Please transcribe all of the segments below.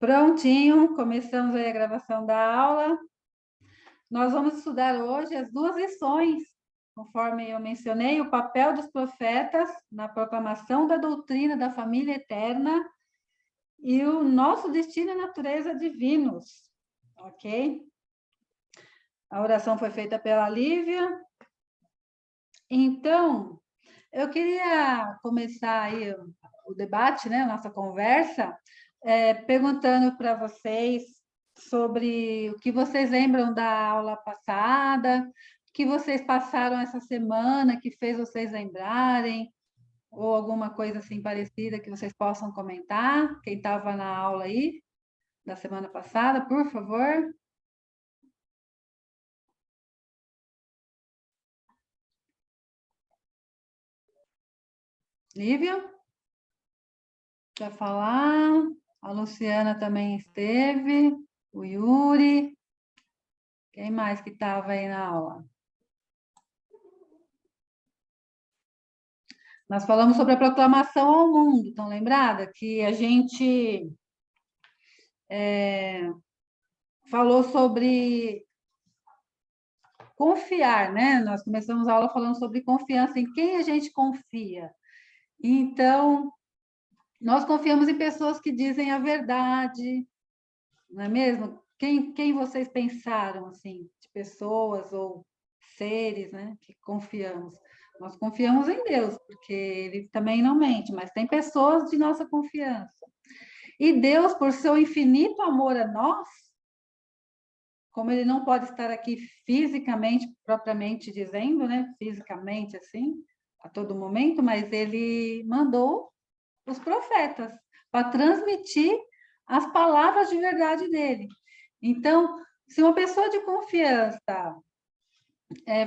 Prontinho, começamos aí a gravação da aula. Nós vamos estudar hoje as duas lições, conforme eu mencionei, o papel dos profetas na proclamação da doutrina da família eterna e o nosso destino e natureza divinos, ok? A oração foi feita pela Lívia. Então, eu queria começar aí o debate, né, a nossa conversa, perguntando para vocês sobre o que vocês lembram da aula passada, o que vocês passaram essa semana que fez vocês lembrarem, ou alguma coisa assim parecida que vocês possam comentar. Quem estava na aula aí da semana passada, por favor. Lívia, quer falar? A Luciana também esteve, o Yuri. Quem mais que estava aí na aula? Nós falamos sobre a proclamação ao mundo, estão lembrada? Que a gente falou sobre confiar, né? Nós começamos a aula falando sobre confiança, em quem a gente confia. Então, nós confiamos em pessoas que dizem a verdade, não é mesmo? Quem vocês pensaram, assim, de pessoas ou seres, né, que confiamos? Nós confiamos em Deus, porque Ele também não mente, mas tem pessoas de nossa confiança. E Deus, por seu infinito amor a nós, como Ele não pode estar aqui fisicamente, propriamente dizendo, né, fisicamente assim, a todo momento, mas Ele mandou os profetas para transmitir as palavras de verdade dele. Então, se uma pessoa de confiança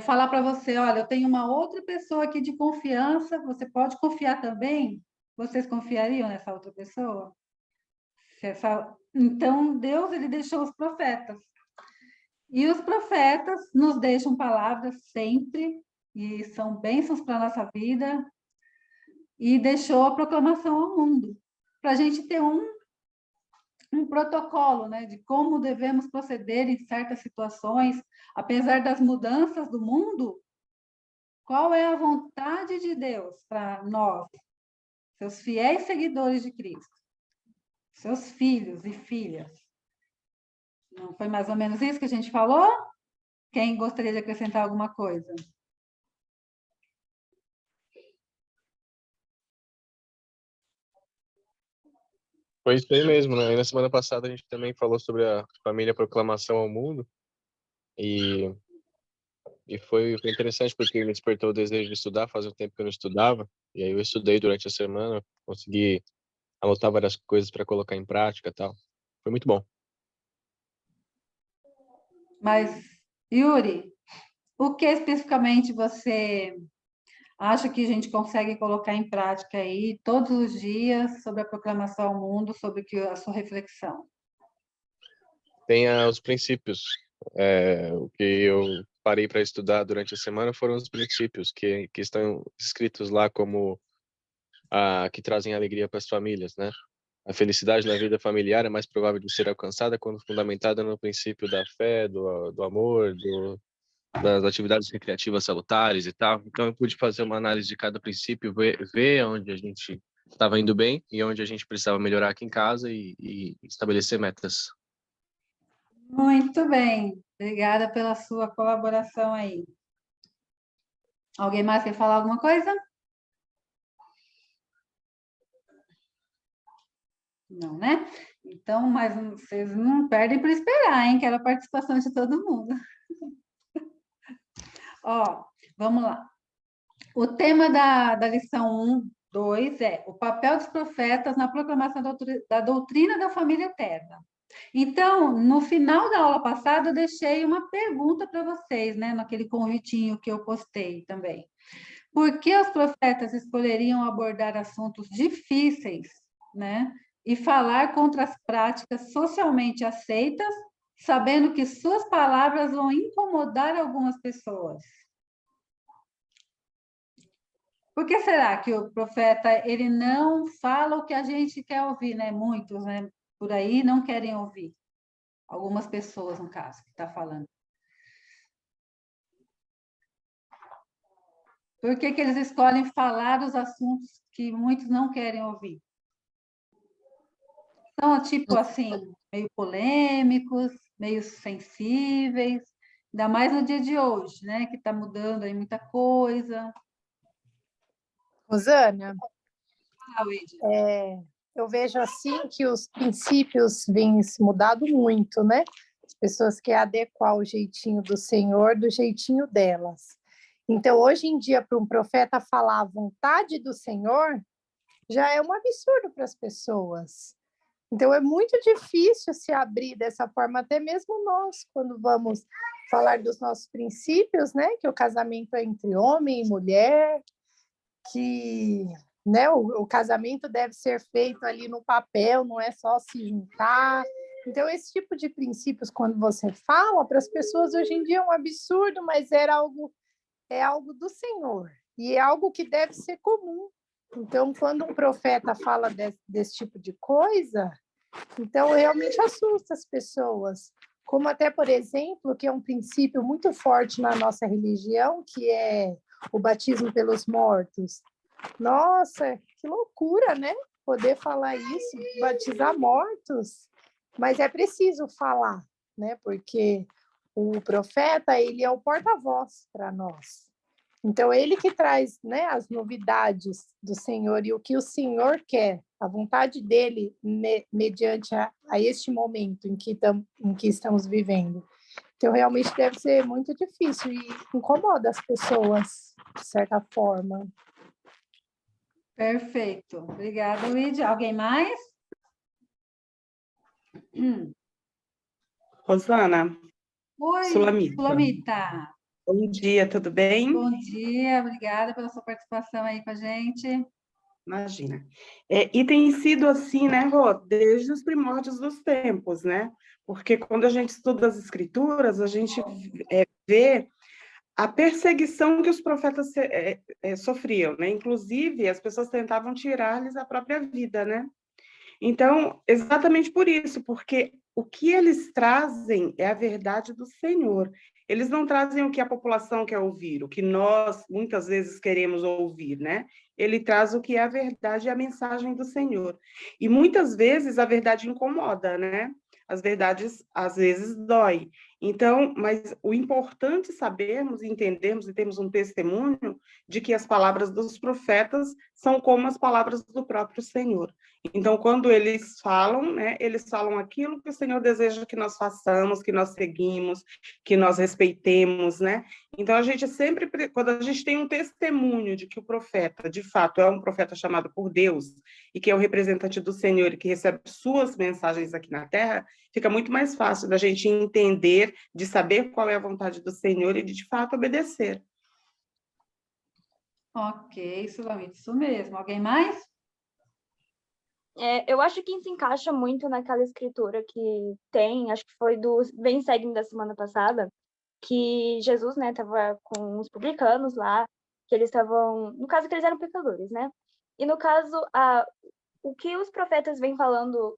falar para você, olha, eu tenho uma outra pessoa aqui de confiança, você pode confiar também? Vocês confiariam nessa outra pessoa? Então, Deus, ele deixou os profetas. E os profetas nos deixam palavras sempre, e são bênçãos para a nossa vida, e deixou a proclamação ao mundo, para a gente ter um protocolo, né, de como devemos proceder em certas situações, apesar das mudanças do mundo, qual é a vontade de Deus para nós, seus fiéis seguidores de Cristo, seus filhos e filhas. Não foi mais ou menos isso que a gente falou? Quem gostaria de acrescentar alguma coisa? Foi isso aí mesmo, né? E na semana passada a gente também falou sobre a família Proclamação ao Mundo e, foi interessante porque me despertou o desejo de estudar, fazia um tempo que eu não estudava, e aí eu estudei durante a semana, consegui anotar várias coisas para colocar em prática e tal. Foi muito bom. Mas, Yuri, o que especificamente você acha que a gente consegue colocar em prática aí todos os dias sobre a proclamação ao mundo, sobre a sua reflexão? Tem os princípios. O que eu parei para estudar durante a semana foram os princípios que estão escritos lá como que trazem alegria para as famílias, né? A felicidade na vida familiar é mais provável de ser alcançada quando fundamentada no princípio da fé, do amor, das atividades recreativas salutares e tal. Então, eu pude fazer uma análise de cada princípio, ver onde a gente estava indo bem e onde a gente precisava melhorar aqui em casa e estabelecer metas. Muito bem, obrigada pela sua colaboração aí. Alguém mais quer falar alguma coisa? Não, né? Então, mas vocês não perdem para esperar, hein? Quero a participação de todo mundo. Ó, vamos lá. O tema da lição 1, 2 é o papel dos profetas na proclamação da doutrina da família eterna. Então, no final da aula passada, eu deixei uma pergunta para vocês, né? Naquele convitinho que eu postei também. Por que os profetas escolheriam abordar assuntos difíceis, né? E falar contra as práticas socialmente aceitas, sabendo que suas palavras vão incomodar algumas pessoas? Por que será que o profeta ele não fala o que a gente quer ouvir, né? Muitos, né? por aí não querem ouvir. Algumas pessoas, no caso, que está falando. Por que que eles escolhem falar dos assuntos que muitos não querem ouvir? São, tipo assim, meio polêmicos, meio sensíveis, ainda mais no dia de hoje, né? Que está mudando aí muita coisa. Rosana, Wade. eu vejo assim que os princípios vêm se mudado muito, né? As pessoas querem adequar o jeitinho do Senhor do jeitinho delas. Então, hoje em dia, para um profeta falar a vontade do Senhor, já é um absurdo para as pessoas. Então, é muito difícil se abrir dessa forma, até mesmo nós, quando vamos falar dos nossos princípios, né? Que o casamento é entre homem e mulher, que, né, o casamento deve ser feito ali no papel, não é só se juntar. Então, esse tipo de princípios, quando você fala, para as pessoas hoje em dia é um absurdo, mas é algo do Senhor, e é algo que deve ser comum. Então, quando um profeta fala desse tipo de coisa, então realmente assusta as pessoas. Como até, por exemplo, que é um princípio muito forte na nossa religião, que é o batismo pelos mortos. Nossa, que loucura, né? Poder falar isso, batizar mortos. Mas é preciso falar, né? Porque o profeta, ele é o porta-voz para nós. Então, ele que traz, né, as novidades do Senhor e o que o Senhor quer, a vontade dele mediante a este momento em que estamos vivendo. Então, realmente deve ser muito difícil e incomoda as pessoas, de certa forma. Perfeito. Obrigada, Luíde. Alguém mais? Rosana, Oi, Sulamita. Sulamita. Bom dia, tudo bem? Bom dia, obrigada pela sua participação aí com a gente. Imagina. E tem sido assim, né, Rô, desde os primórdios dos tempos, né? Porque quando a gente estuda as escrituras, a gente vê a perseguição que os profetas sofriam, né? Inclusive, as pessoas tentavam tirar-lhes a própria vida, né? Então, exatamente por isso, porque o que eles trazem é a verdade do Senhor. Eles não trazem o que a população quer ouvir, o que nós muitas vezes queremos ouvir, né? Ele traz o que é a verdade e a mensagem do Senhor. E muitas vezes a verdade incomoda, né? As verdades às vezes dói. Então, mas o importante sabermos, entendermos e termos um testemunho de que as palavras dos profetas são como as palavras do próprio Senhor. Então, quando eles falam, né, eles falam aquilo que o Senhor deseja que nós façamos, que nós seguimos, que nós respeitemos, né? Então, a gente sempre, quando a gente tem um testemunho de que o profeta, de fato, é um profeta chamado por Deus, e que é o representante do Senhor e que recebe suas mensagens aqui na Terra, fica muito mais fácil da gente entender, de saber qual é a vontade do Senhor e de fato, obedecer. Ok, Sulamita, isso mesmo. Alguém mais? Eu acho que se encaixa muito naquela escritura que tem, acho que foi do Bem Seguem da semana passada, que Jesus, né, estava com os publicanos lá, que eles estavam, no caso que eles eram pecadores, né? E no caso, o que os profetas vêm falando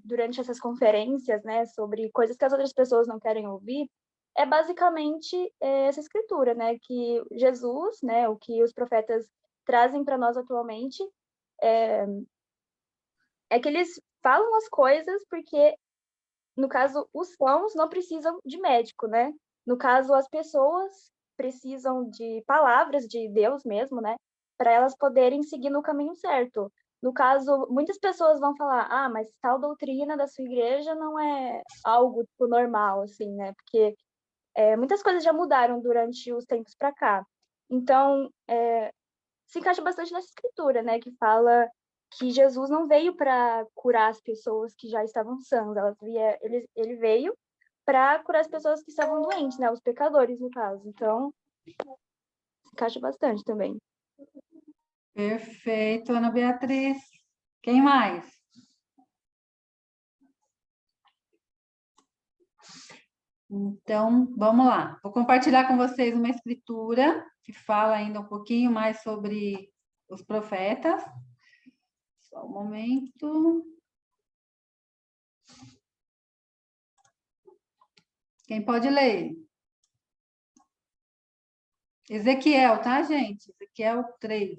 durante essas conferências, né, sobre coisas que as outras pessoas não querem ouvir, é basicamente essa escritura, né, que Jesus, né, o que os profetas trazem para nós atualmente, é que eles falam as coisas porque, no caso, os sãos não precisam de médico, né? No caso, as pessoas precisam de palavras de Deus mesmo, né? Para elas poderem seguir no caminho certo. No caso, muitas pessoas vão falar, mas tal doutrina da sua igreja não é algo tipo, normal, assim, né? Porque muitas coisas já mudaram durante os tempos para cá. Então, se encaixa bastante nessa escritura, né? Que fala que Jesus não veio para curar as pessoas que já estavam sãs, ele veio para curar as pessoas que estavam doentes, né? Os pecadores, no caso. Então, se encaixa bastante também. Perfeito, Ana Beatriz. Quem mais? Então, vamos lá. Vou compartilhar com vocês uma escritura que fala ainda um pouquinho mais sobre os profetas. Só um momento. Quem pode ler? Ezequiel, tá, gente? Ezequiel 3.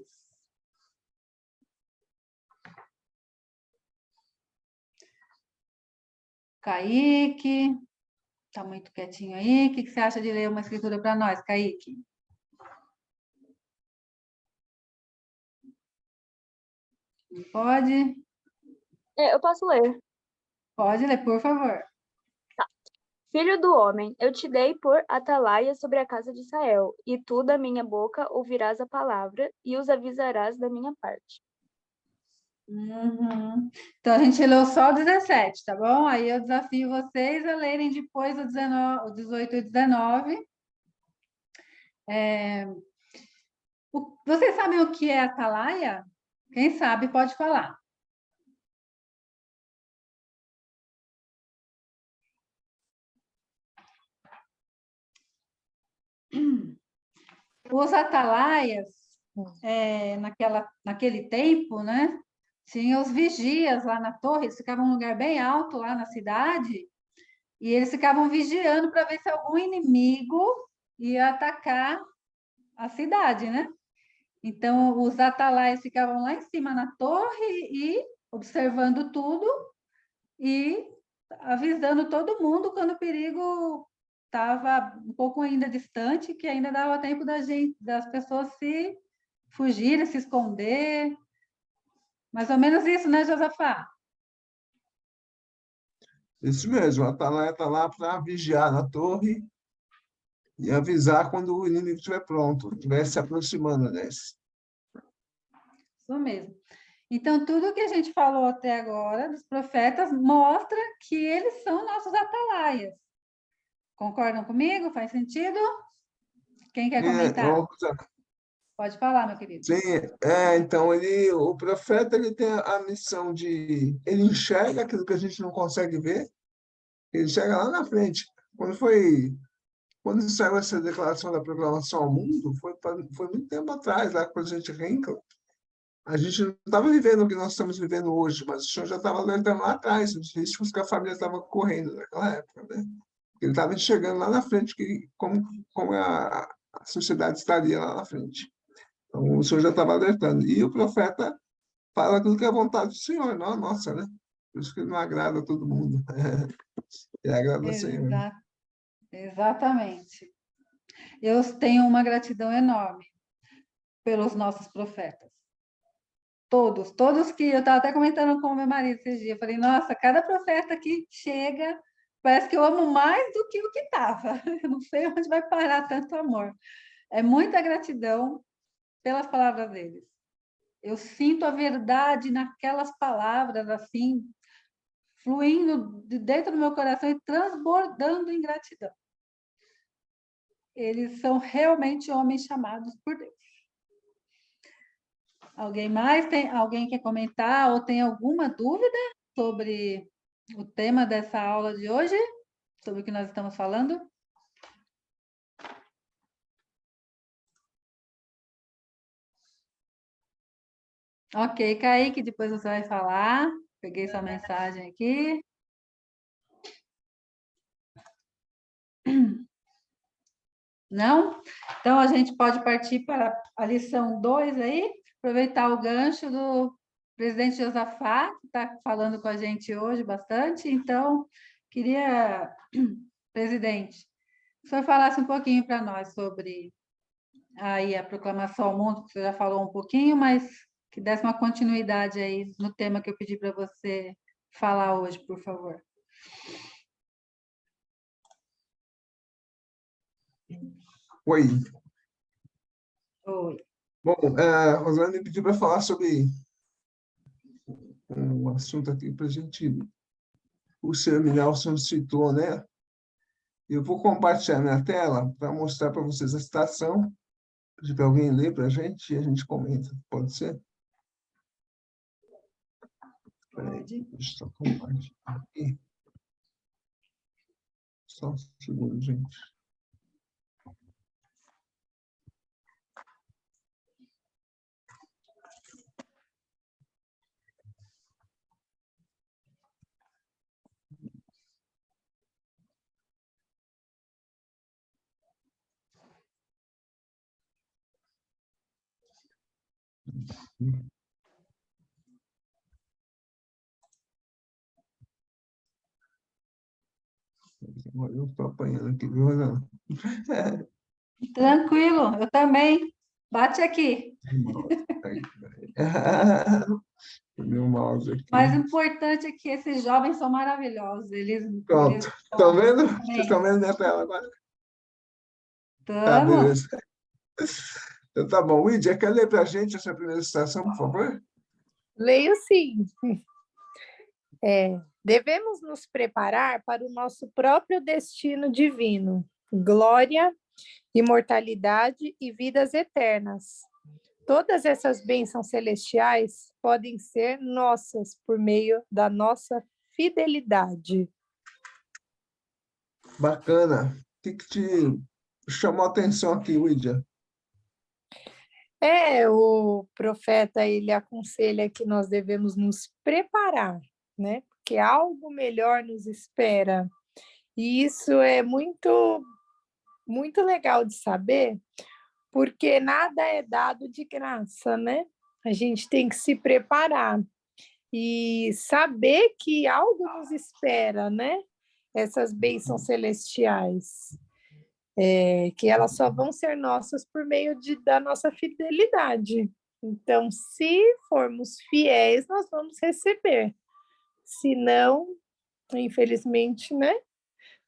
Kaique, tá muito quietinho aí. O que você acha de ler uma escritura para nós, Kaique? Pode? Eu posso ler. Pode ler, por favor. Filho do homem, eu te dei por atalaia sobre a casa de Israel, e tu da minha boca ouvirás a palavra e os avisarás da minha parte. Uhum. Então, a gente leu só o 17, tá bom? Aí eu desafio vocês a lerem depois o 19, o 18 e o 19. Vocês sabem o que é atalaia? Quem sabe pode falar. Os atalaias, naquele tempo, né? Tinha os vigias lá na torre, eles ficavam num lugar bem alto lá na cidade, e eles ficavam vigiando para ver se algum inimigo ia atacar a cidade, né? Então, os atalaias ficavam lá em cima na torre e observando tudo e avisando todo mundo quando o perigo estava um pouco ainda distante, que ainda dava tempo das pessoas se fugirem, se esconder. Mais ou menos isso, né, Josafá? Isso mesmo, a atalaia está lá para vigiar na torre e avisar quando o inimigo estiver pronto, estiver se aproximando desse. Isso mesmo. Então, tudo que a gente falou até agora dos profetas mostra que eles são nossos atalaias. Concordam comigo? Faz sentido? Quem quer comentar? Pode falar, meu querido. Sim, então o profeta ele tem a missão de, ele enxerga aquilo que a gente não consegue ver, ele enxerga lá na frente. Quando saiu essa declaração da proclamação ao mundo, foi muito tempo atrás, lá com a gente Henkel. A gente não estava vivendo o que nós estamos vivendo hoje, mas o senhor já estava alertando lá atrás, os riscos que a família estava correndo naquela época, né? Ele estava enxergando lá na frente como a sociedade estaria lá na frente. Então, o senhor já estava alertando. E o profeta fala aquilo que é a vontade do Senhor, não a nossa, né? Por isso que não agrada a todo mundo. Ele agrada ao Senhor. Exatamente. Eu tenho uma gratidão enorme pelos nossos profetas. Todos que eu estava até comentando com o meu marido esses dias. Eu falei, nossa, cada profeta que chega, parece que eu amo mais do que o que estava. Eu não sei onde vai parar tanto amor. É muita gratidão pelas palavras deles. Eu sinto a verdade naquelas palavras, assim, fluindo de dentro do meu coração e transbordando em gratidão. Eles são realmente homens chamados por Deus. Alguém mais? Alguém quer comentar ou tem alguma dúvida sobre o tema dessa aula de hoje? Sobre o que nós estamos falando? Ok, Kaique, depois você vai falar. Peguei sua mensagem aqui. Não? Então, a gente pode partir para a lição 2 aí, aproveitar o gancho do presidente Josafá, que está falando com a gente hoje bastante. Então, queria, presidente, que o senhor falasse um pouquinho para nós sobre aí a proclamação ao mundo, que você já falou um pouquinho, mas que desse uma continuidade aí no tema que eu pedi para você falar hoje, por favor. Oi. Oi. Bom, a Rosana me pediu para falar sobre um assunto aqui para a gente. O senhor Nelson citou, né? Eu vou compartilhar minha tela para mostrar para vocês a citação, pedir para alguém ler para a gente e a gente comenta. Pode ser? Pode. Deixa eu compartilhar aqui. Só um segundo, gente. Eu estou apanhando aqui, viu, Ana? Tranquilo, eu também. Bate aqui. Aí, meu mouse Mas o aqui. importante é que esses jovens são maravilhosos. Eles Pronto. Estão vendo? Vocês estão bem. vendo minha tela agora? Tá, Tamo. beleza. Então tá bom. Lídia, quer ler para a gente essa primeira citação, por favor? Leio sim. Devemos nos preparar para o nosso próprio destino divino, glória, imortalidade e vidas eternas. Todas essas bênçãos celestiais podem ser nossas por meio da nossa fidelidade. Bacana. O que te chamou a atenção aqui, Lídia? O profeta, ele aconselha que nós devemos nos preparar, né? Porque algo melhor nos espera. E isso é muito, muito legal de saber, porque nada é dado de graça, né? A gente tem que se preparar e saber que algo nos espera, né? Essas bênçãos celestiais, que elas só vão ser nossas por meio da nossa fidelidade. Então, se formos fiéis, nós vamos receber. Se não, infelizmente, né?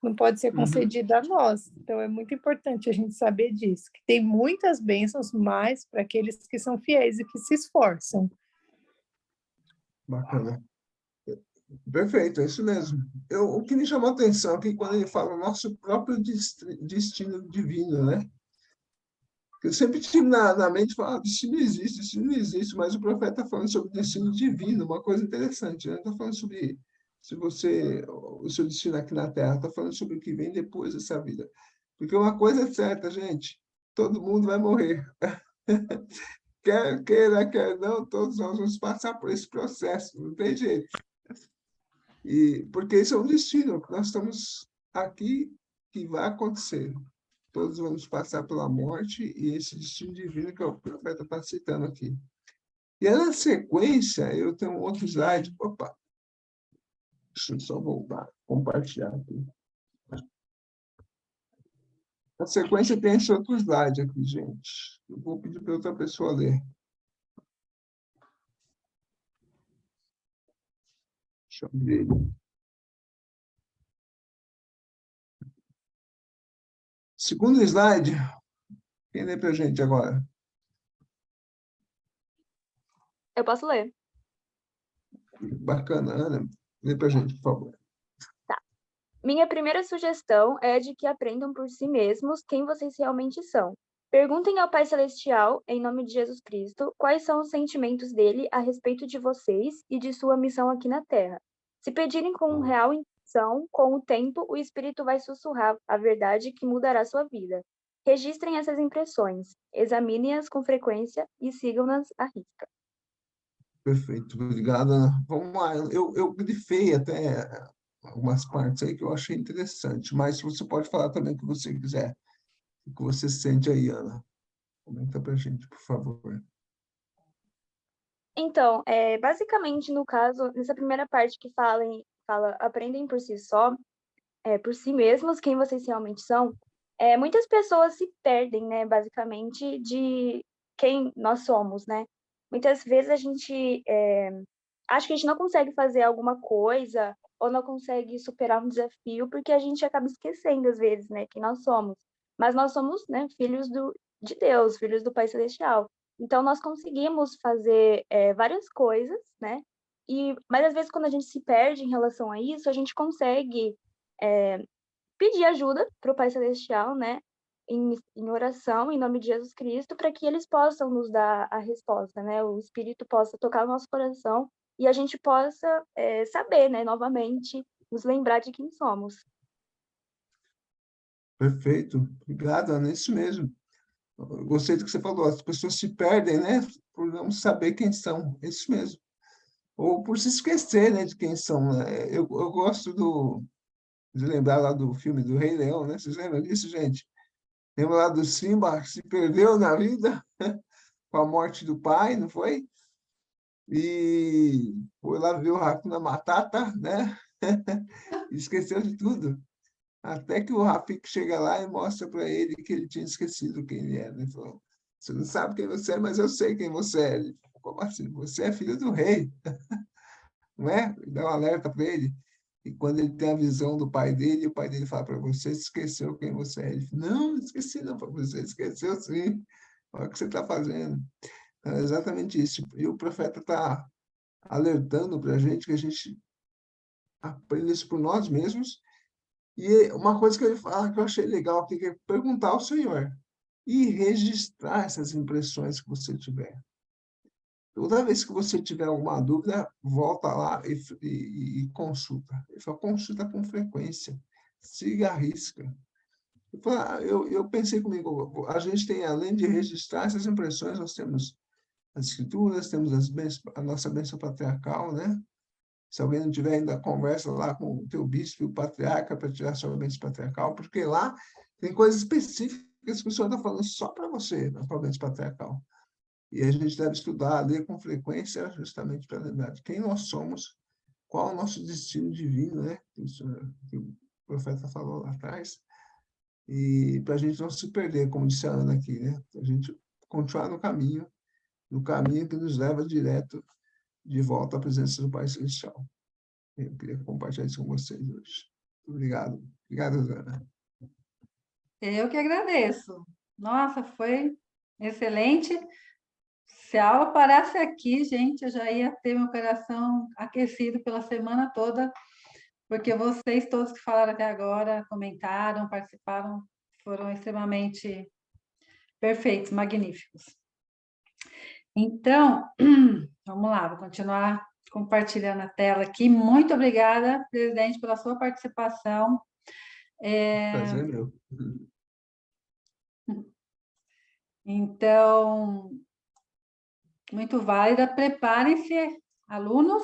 Não pode ser concedida a nós. Então, é muito importante a gente saber disso, que tem muitas bênçãos, mas para aqueles que são fiéis e que se esforçam. Bacana. Perfeito, é isso mesmo. O que me chamou a atenção aqui, quando ele fala nosso próprio destino divino, né? Eu sempre tive na mente, destino não existe, mas o profeta está falando sobre destino divino, uma coisa interessante, né? Está falando sobre o seu destino aqui na Terra, está falando sobre o que vem depois dessa vida. Porque uma coisa é certa, gente, todo mundo vai morrer. Quer queira, quer não, todos nós vamos passar por esse processo, não tem jeito. Porque isso é um destino, que nós estamos aqui, que vai acontecer. Todos vamos passar pela morte e esse destino divino que o profeta está citando aqui. E aí, na sequência, eu tenho um outro slide. Opa! Deixa eu só voltar, compartilhar aqui. Na sequência, tem esse outro slide aqui, gente. Eu vou pedir para outra pessoa ler. Deixa eu abrir ele. Segundo slide, quem lê para a gente agora? Eu posso ler. Bacana, Ana. Lê para a gente, por favor. Tá. Minha primeira sugestão é de que aprendam por si mesmos quem vocês realmente são. Perguntem ao Pai Celestial, em nome de Jesus Cristo, quais são os sentimentos dele a respeito de vocês e de sua missão aqui na Terra. Se pedirem com real intenção, com o tempo, o Espírito vai sussurrar a verdade que mudará sua vida. Registrem essas impressões, examinem-as com frequência e sigam-nas à risca. Perfeito, obrigado, Ana. Vamos lá, eu grifei até algumas partes aí que eu achei interessante, mas você pode falar também o que você quiser, o que você sente aí, Ana. Comenta para a gente, por favor. Então, basicamente, no caso, nessa primeira parte que fala aprendem por si só, por si mesmos, quem vocês realmente são, muitas pessoas se perdem, né, basicamente, de quem nós somos, né? Muitas vezes a gente acha que a gente não consegue fazer alguma coisa ou não consegue superar um desafio porque a gente acaba esquecendo, às vezes, né, quem nós somos. Mas nós somos, né, filhos de Deus, filhos do Pai Celestial. Então, nós conseguimos fazer várias coisas, né? Mas, às vezes, quando a gente se perde em relação a isso, a gente consegue pedir ajuda para o Pai Celestial, né? Em oração, em nome de Jesus Cristo, para que eles possam nos dar a resposta, né? O Espírito possa tocar o nosso coração e a gente possa saber, né? Novamente, nos lembrar de quem somos. Perfeito, obrigado, Ana, é isso mesmo. Eu gostei do que você falou, as pessoas se perdem, né, por não saber quem são, é isso mesmo. Ou por se esquecer, né, de quem são, né? Eu gosto de lembrar lá do filme do Rei Leão, né? Vocês lembram disso, gente? Lembra lá do Simba, que se perdeu na vida com a morte do pai, não foi? e foi lá ver o Rafi na matata, né? Esqueceu de tudo. Até que o Rafik chega lá e mostra para ele que ele tinha esquecido quem ele era. Ele falou, você não sabe quem você é, mas eu sei quem você é. Ele falou, como assim? Você é filho do rei, não é? E dá um alerta para ele. E quando ele tem a visão do pai dele, o pai dele fala para você, esqueceu quem você é. Ele fala, não esqueci não, você esqueceu sim. Olha o que você está fazendo. É exatamente isso. E o profeta está alertando para a gente que a gente aprende isso por nós mesmos. E uma coisa que ele fala que eu achei legal aqui, que é perguntar ao Senhor e registrar essas impressões que você tiver. Toda vez que você tiver alguma dúvida, volta lá e consulta. Ele fala, consulta com frequência, siga a risca. Eu pensei comigo, a gente tem, além de registrar essas impressões, nós temos as escrituras, temos a nossa bênção patriarcal, né? Se alguém não tiver ainda, conversa lá com o teu bispo e o patriarca para tirar sua bênção patriarcal, porque lá tem coisas específicas que o Senhor está falando só para você, na sua bênção patriarcal. E a gente deve estudar, ler com frequência, justamente para lembrar de quem nós somos, qual é o nosso destino divino, né? Que o profeta falou lá atrás, e para a gente não se perder, como disse a Ana aqui, né? A gente continuar no caminho que nos leva direto de volta à presença do Pai Celestial. Eu queria compartilhar isso com vocês hoje. Muito obrigado. Obrigado, Ana. Eu que agradeço. Nossa, foi excelente. Se a aula parasse aqui, gente, eu já ia ter meu coração aquecido pela semana toda, porque vocês todos que falaram até agora, comentaram, participaram, foram extremamente perfeitos, magníficos. Então, vamos lá, vou continuar compartilhando a tela aqui. Muito obrigada, presidente, pela sua participação. Prazer meu. Então, muito válida. Preparem-se, alunos,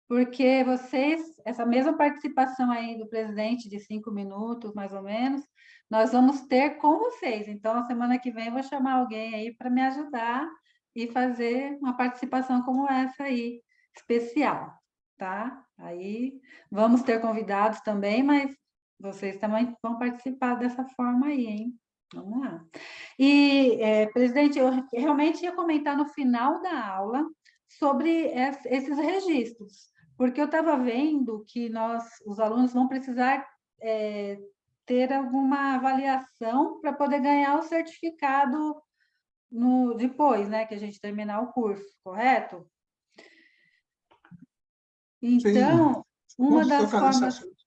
porque vocês, essa mesma participação aí do presidente de 5 minutos, mais ou menos, nós vamos ter com vocês. Então, na semana que vem, eu vou chamar alguém aí para me ajudar e fazer uma participação como essa aí, especial, tá? Aí, vamos ter convidados também, mas vocês também vão participar dessa forma aí, hein? Vamos lá. E, presidente, eu realmente ia comentar no final da aula sobre esses registros, porque eu estava vendo que os alunos vão precisar ter alguma avaliação para poder ganhar o certificado depois, né, que a gente terminar o curso, correto? Então, uma Vamos das tocar nesse formas... assunto.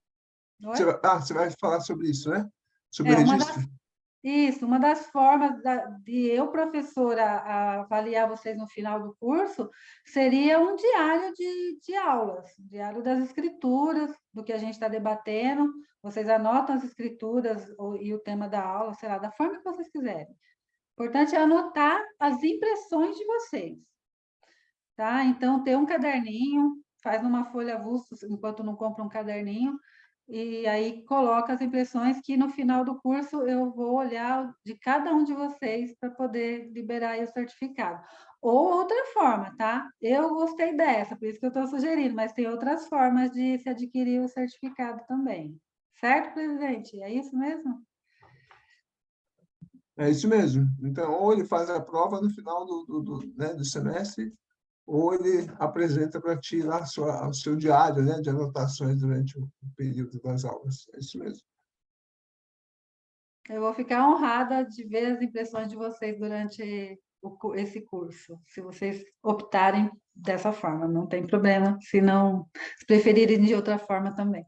Oi? Você vai falar sobre isso, né? Sobre o Uma registro? uma das formas de eu, professora, avaliar vocês no final do curso, seria um diário de aulas, um diário das escrituras, do que a gente está debatendo. Vocês anotam as escrituras e o tema da aula, sei lá, da forma que vocês quiserem. O importante é anotar as impressões de vocês, tá? Então, ter um caderninho, faz numa folha avulsa, enquanto não compra um caderninho, e aí coloca as impressões que no final do curso eu vou olhar de cada um de vocês para poder liberar aí o certificado. Ou outra forma, tá? Eu gostei dessa, por isso que eu estou sugerindo, mas tem outras formas de se adquirir o certificado também. Certo, presidente? É isso mesmo? É isso mesmo. Então, ou ele faz a prova no final né, do semestre, ou ele apresenta para ti lá o seu diário, né, de anotações durante o período das aulas. É isso mesmo. Eu vou ficar honrada de ver as impressões de vocês durante esse curso, se vocês optarem dessa forma, não tem problema, se preferirem de outra forma também.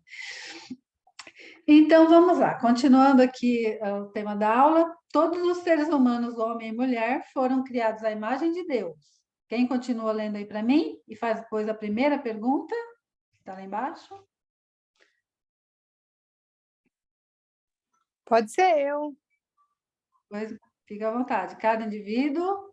Então, vamos lá, continuando aqui o tema da aula, todos os seres humanos, homem e mulher, foram criados à imagem de Deus. Quem continua lendo aí para mim e faz depois a primeira pergunta, está lá embaixo? Pode ser eu. Pois, fica à vontade. Cada indivíduo...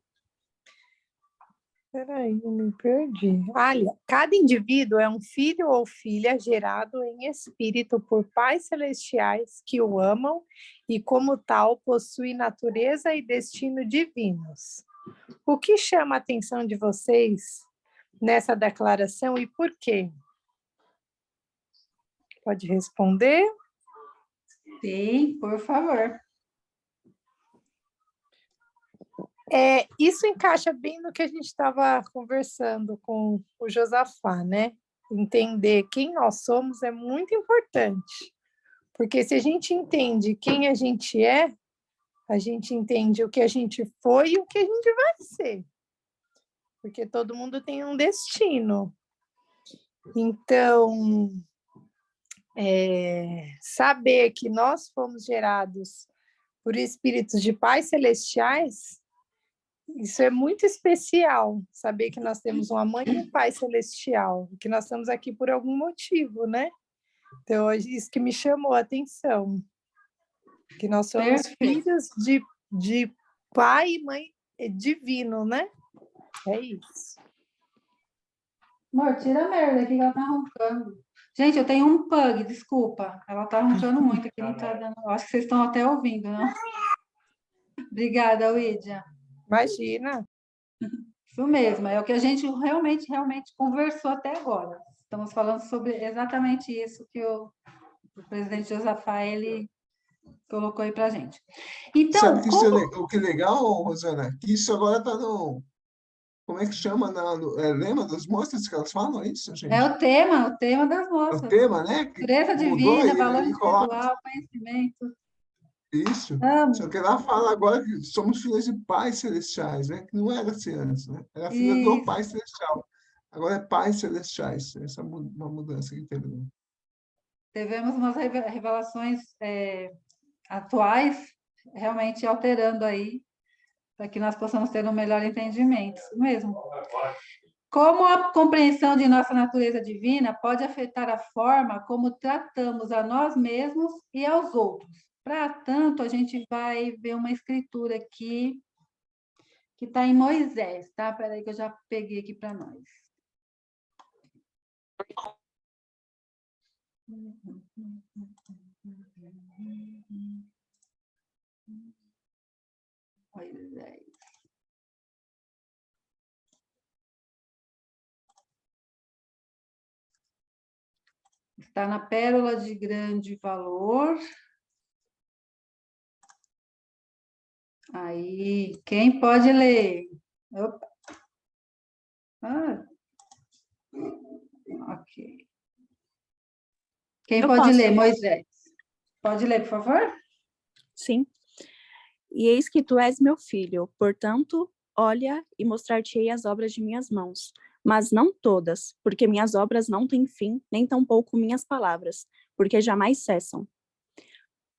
Peraí, me perdi. Olha, cada indivíduo é um filho ou filha gerado em espírito por pais celestiais que o amam e, como tal, possui natureza e destino divinos. O que chama a atenção de vocês nessa declaração e por quê? Pode responder? Sim, por favor. Isso encaixa bem no que a gente estava conversando com o Josafá, né? Entender quem nós somos é muito importante, porque se a gente entende quem a gente entende o que a gente foi e o que a gente vai ser, porque todo mundo tem um destino. Então, saber que nós fomos gerados por espíritos de pais celestiais, isso é muito especial, saber que nós temos uma mãe e um pai celestial, que nós estamos aqui por algum motivo, né? Então, isso que me chamou a atenção, que nós somos filhos de pai e mãe divino, né? É isso. Amor, tira a merda aqui que ela tá roncando. Gente, eu tenho um pug, desculpa. Ela tá roncando muito aqui, não tá dando. Eu acho que vocês estão até ouvindo, né? Obrigada, Lídia. Imagina. Isso mesmo, é o que a gente realmente conversou até agora. Estamos falando sobre exatamente isso que o presidente Josafá, ele colocou aí pra gente. Então, sabe que isso o que é legal, Rosana? Que isso agora está no... Como é que chama? Lema das mostras que elas falam, é isso, gente? É o tema das É o mostras. tema, né? Que Natureza mudou divina, e valor ele coloca espiritual, conhecimento. isso. Amo. Só que ela fala agora que somos filhos de pais celestiais, né? Que não era assim antes, né? Era filha do Isso. pai celestial. Agora é pais celestiais. Essa é uma mudança que teve. Tivemos umas revelações atuais, realmente alterando aí, para que nós possamos ter um melhor entendimento. Isso mesmo. Como a compreensão de nossa natureza divina pode afetar a forma como tratamos a nós mesmos e aos outros. Para tanto, a gente vai ver uma escritura aqui que está em Moisés, tá? Espera aí que eu já peguei aqui para nós. Moisés. Está na Pérola de Grande Valor. Aí, quem pode ler? Opa. Ok. Quem Eu pode posso. ler? Moisés. Pode ler, por favor? Sim. E eis que tu és meu filho, portanto, olha e mostrar-te-ei as obras de minhas mãos, mas não todas, porque minhas obras não têm fim, nem tampouco minhas palavras, porque jamais cessam.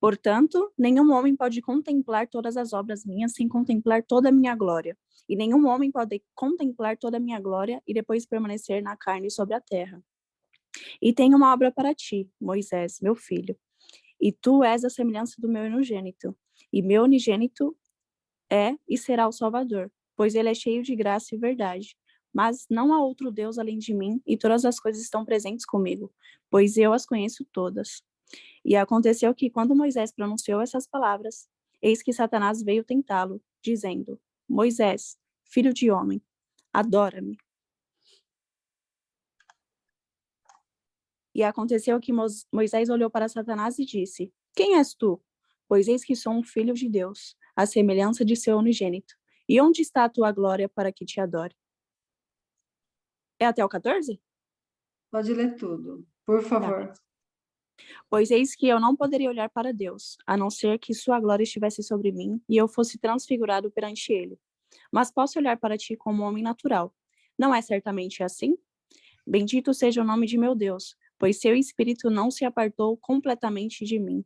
Portanto, nenhum homem pode contemplar todas as obras minhas sem contemplar toda a minha glória, e nenhum homem pode contemplar toda a minha glória e depois permanecer na carne sobre a terra. E tenho uma obra para ti, Moisés, meu filho, e tu és a semelhança do meu unigênito, e meu unigênito é e será o Salvador, pois ele é cheio de graça e verdade. Mas não há outro Deus além de mim, e todas as coisas estão presentes comigo, pois eu as conheço todas. E aconteceu que, quando Moisés pronunciou essas palavras, eis que Satanás veio tentá-lo, dizendo: Moisés, filho de homem, adora-me. E aconteceu que Moisés olhou para Satanás e disse: Quem és tu? Pois eis que sou um filho de Deus, à semelhança de seu unigênito. E onde está a tua glória para que te adore? É até o 14? Pode ler tudo, por favor. Tá. Pois eis que eu não poderia olhar para Deus, a não ser que sua glória estivesse sobre mim e eu fosse transfigurado perante ele. Mas posso olhar para ti como homem natural. Não é certamente assim? Bendito seja o nome de meu Deus, pois seu espírito não se apartou completamente de mim.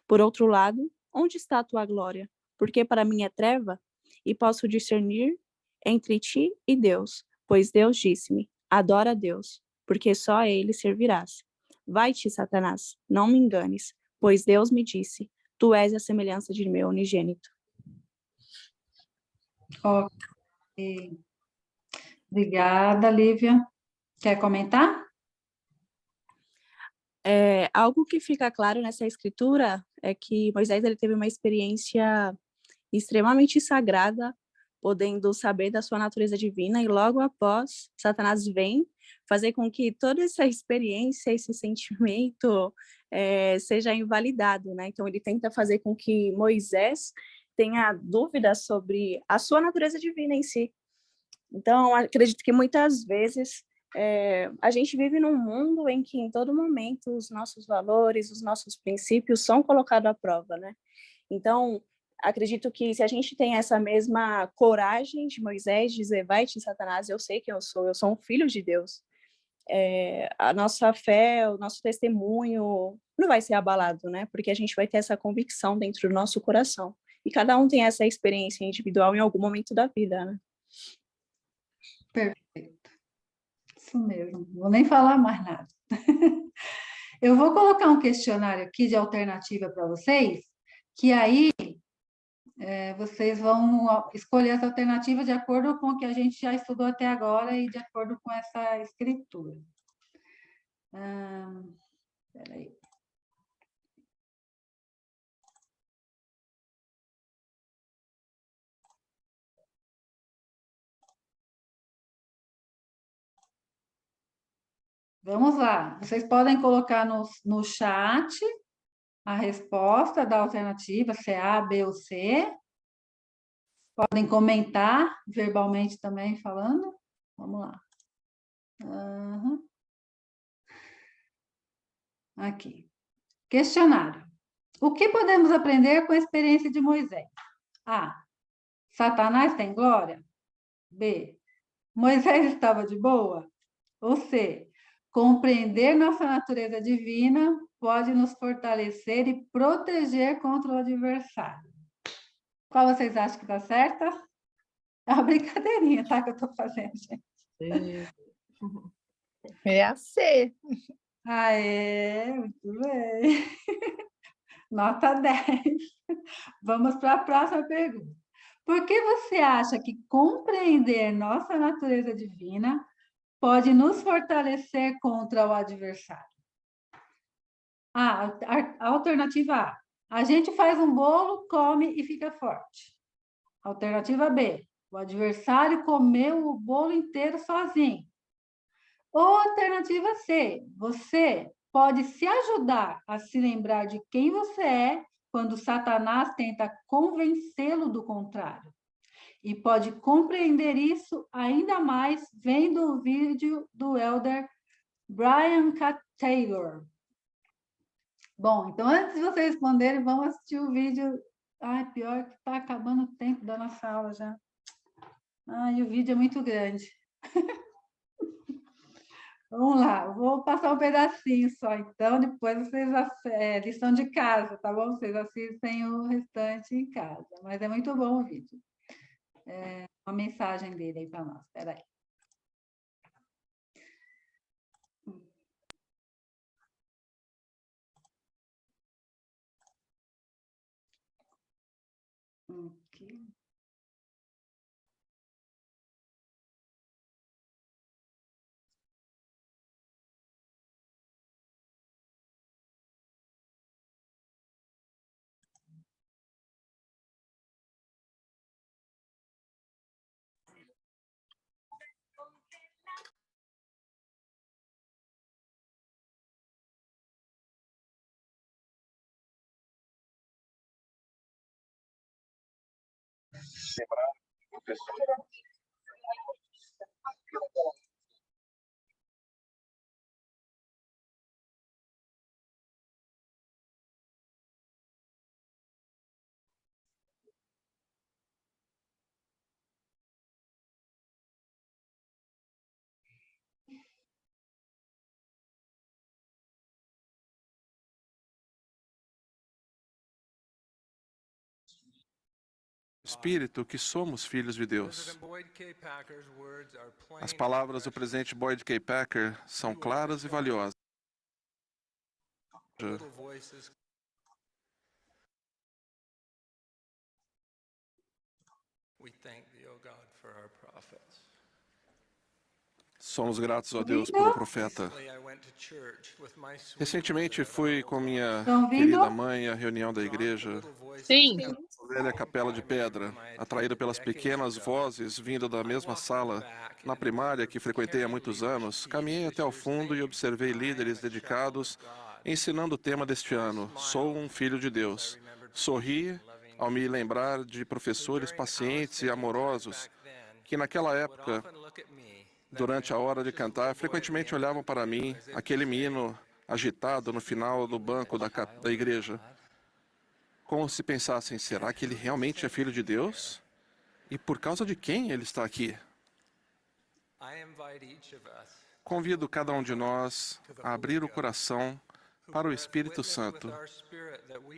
Por outro lado, onde está a tua glória? Porque para mim é treva, e posso discernir entre ti e Deus, pois Deus disse-me: adora a Deus, porque só a ele servirás. Vai-te, Satanás, não me enganes, pois Deus me disse: tu és a semelhança de meu unigênito. Ok. Obrigada, Lívia. Quer comentar? Algo que fica claro nessa escritura é que Moisés ele teve uma experiência extremamente sagrada podendo saber da sua natureza divina, e logo após, Satanás vem fazer com que toda essa experiência, esse sentimento seja invalidado, né? Então, ele tenta fazer com que Moisés tenha dúvidas sobre a sua natureza divina em si. Então, acredito que muitas vezes a gente vive num mundo em que, em todo momento, os nossos valores, os nossos princípios são colocados à prova, né? Então, acredito que se a gente tem essa mesma coragem de Moisés, dizer, vai-te, Satanás, eu sei quem eu sou um filho de Deus, a nossa fé, o nosso testemunho não vai ser abalado, né? Porque a gente vai ter essa convicção dentro do nosso coração. E cada um tem essa experiência individual em algum momento da vida, né? Perfeito. Isso mesmo. Não vou nem falar mais nada. Eu vou colocar um questionário aqui de alternativa para vocês, que aí vocês vão escolher essa alternativa de acordo com o que a gente já estudou até agora e de acordo com essa escritura. Espera aí. Vamos lá. Vocês podem colocar no chat a resposta da alternativa, se é A, B ou C. Podem comentar verbalmente também, falando. Vamos lá. Aqui. Questionário. O que podemos aprender com a experiência de Moisés? A. Satanás tem glória? B. Moisés estava de boa? Ou C. Compreender nossa natureza divina pode nos fortalecer e proteger contra o adversário. Qual vocês acham que está certa? É uma brincadeirinha, tá? Que eu estou fazendo, gente. É a C. Muito bem. Nota 10. Vamos para a próxima pergunta. Por que você acha que compreender nossa natureza divina pode nos fortalecer contra o adversário? A alternativa A. A gente faz um bolo, come e fica forte. Alternativa B. O adversário comeu o bolo inteiro sozinho. Ou alternativa C. Você pode se ajudar a se lembrar de quem você é quando Satanás tenta convencê-lo do contrário. E pode compreender isso ainda mais vendo o vídeo do elder Brian K. Taylor. Bom, então antes de vocês responderem, vamos assistir o vídeo. Ai, pior que está acabando o tempo da nossa aula já. Ai, o vídeo é muito grande. Vamos lá, vou passar um pedacinho só, então, depois vocês, lição de casa, tá bom? Vocês assistem o restante em casa, mas é muito bom o vídeo. Uma mensagem dele aí para nós, espera aí. Okay. Espírito que somos filhos de Deus. As palavras do presidente Boyd K. Packer são claras e valiosas. Somos gratos a Deus pelo profeta. Recentemente fui com minha querida mãe à reunião da igreja. Sim. velha capela de pedra, atraído pelas pequenas vozes vindo da mesma sala na primária que frequentei há muitos anos, caminhei até o fundo e observei líderes dedicados ensinando o tema deste ano, Sou um Filho de Deus. Sorri ao me lembrar de professores pacientes e amorosos que naquela época, durante a hora de cantar, frequentemente olhavam para mim, aquele menino agitado no final do banco da igreja, como se pensassem, será que ele realmente é filho de Deus? E por causa de quem ele está aqui? Convido cada um de nós a abrir o coração para o Espírito Santo,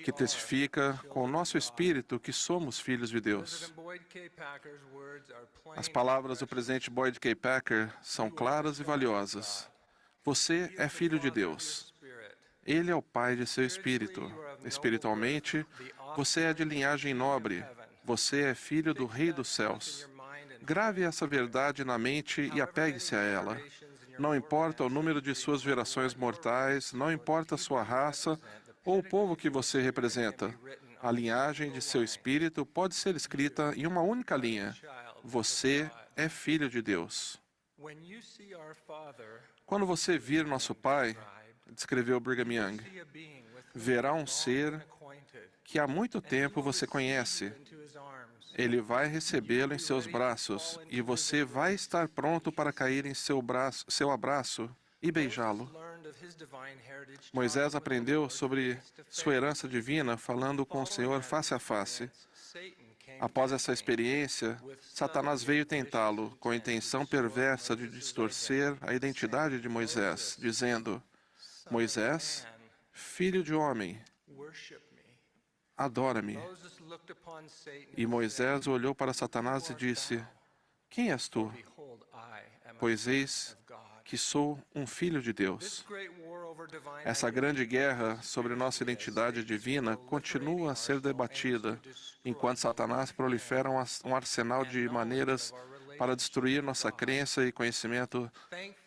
que testifica com o nosso espírito que somos filhos de Deus. As palavras do presidente Boyd K. Packer são claras e valiosas. Você é filho de Deus. Ele é o pai de seu espírito. Espiritualmente, você é de linhagem nobre. Você é filho do Rei dos Céus. Grave essa verdade na mente e apegue-se a ela. Não importa o número de suas gerações mortais, não importa a sua raça ou o povo que você representa. A linhagem de seu espírito pode ser escrita em uma única linha. Você é filho de Deus. Quando você vir nosso Pai, descreveu Brigham Young, verá um ser que há muito tempo você conhece. Ele vai recebê-lo em seus braços e você vai estar pronto para cair em seu abraço e beijá-lo. Moisés aprendeu sobre sua herança divina falando com o Senhor face a face. Após essa experiência, Satanás veio tentá-lo com a intenção perversa de distorcer a identidade de Moisés, dizendo: Moisés, filho de homem, adora-me. E Moisés olhou para Satanás e disse: Quem és tu? Pois eis que sou um filho de Deus. Essa grande guerra sobre nossa identidade divina continua a ser debatida, enquanto Satanás prolifera um arsenal de maneiras para destruir nossa crença e conhecimento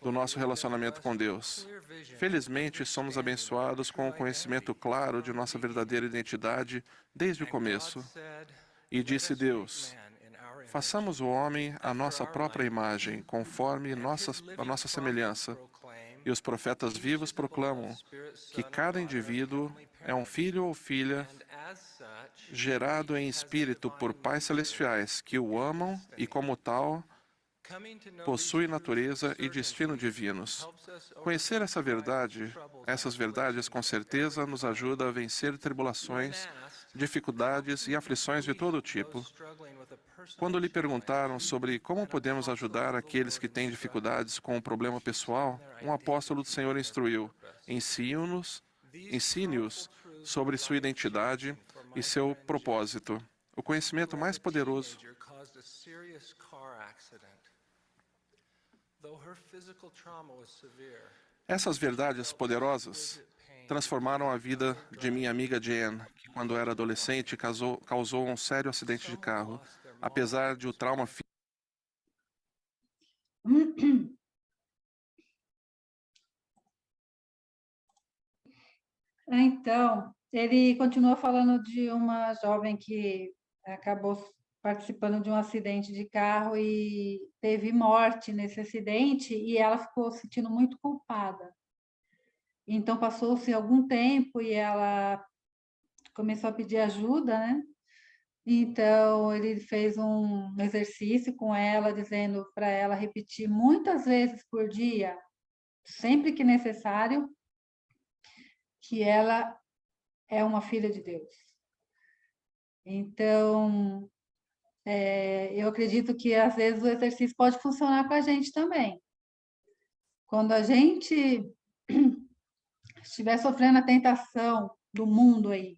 do nosso relacionamento com Deus. Felizmente, somos abençoados com o conhecimento claro de nossa verdadeira identidade desde o começo. E disse Deus: façamos o homem à nossa própria imagem, conforme a nossa semelhança. E os profetas vivos proclamam que cada indivíduo é um filho ou filha gerado em espírito por pais celestiais que o amam e, como tal, possui natureza e destino divinos. Conhecer essas verdades, com certeza, nos ajuda a vencer tribulações, dificuldades e aflições de todo tipo. Quando lhe perguntaram sobre como podemos ajudar aqueles que têm dificuldades com um problema pessoal, um apóstolo do Senhor instruiu: ensine-os sobre sua identidade e seu propósito. O conhecimento mais poderoso Essas verdades poderosas transformaram a vida de minha amiga Jen, que quando era adolescente causou um sério acidente de carro. Apesar de o trauma físico, Então, ele continua falando de uma jovem que acabou participando de um acidente de carro e teve morte nesse acidente, e ela ficou se sentindo muito culpada. Então, passou-se algum tempo e ela começou a pedir ajuda, né? Então, ele fez um exercício com ela, dizendo para ela repetir muitas vezes por dia, sempre que necessário, que ela é uma filha de Deus. Então, eu acredito que, às vezes, o exercício pode funcionar com a gente também. Quando a gente estiver sofrendo a tentação do mundo aí,